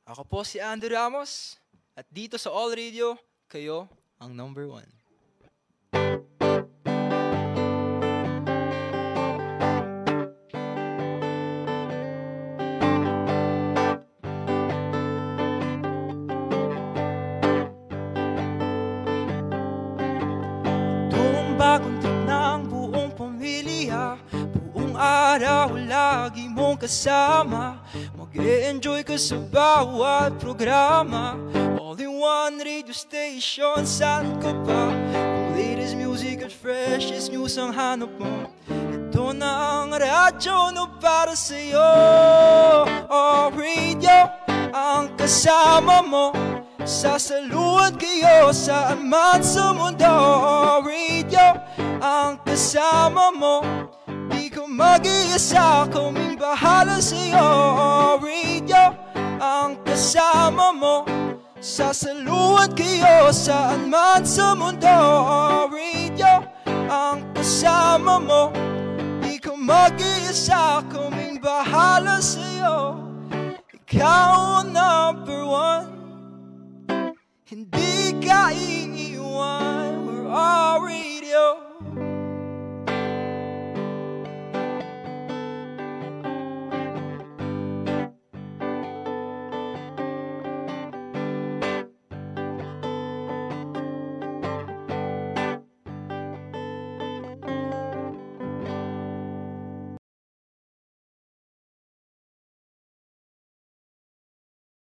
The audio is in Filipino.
Ako po si Andy Ramos at dito sa All Radio, kayo ang number one. Bagong trip ng buong pamilya, buong araw lagi mong kasama. Mag-e-enjoy ka sa bawat programa. All in one radio station, saan ka pa? Kung latest music at freshest news ang hanap mo, ito na ang radyo na para sa'yo. Oh, radio ang kasama mo, sasaluhan kayo saan man sa mundo. Oh, radio ang kasama mo, di ka mag-iisa, kaming bahala sa'yo. Oh, radio ang kasama mo, sasaluhan kayo saan man sa mundo. Oh, radio ang kasama mo, di ka mag-iisa, kaming bahala sa'yo. Ikaw ang number one, hindi ka iiwan. We're all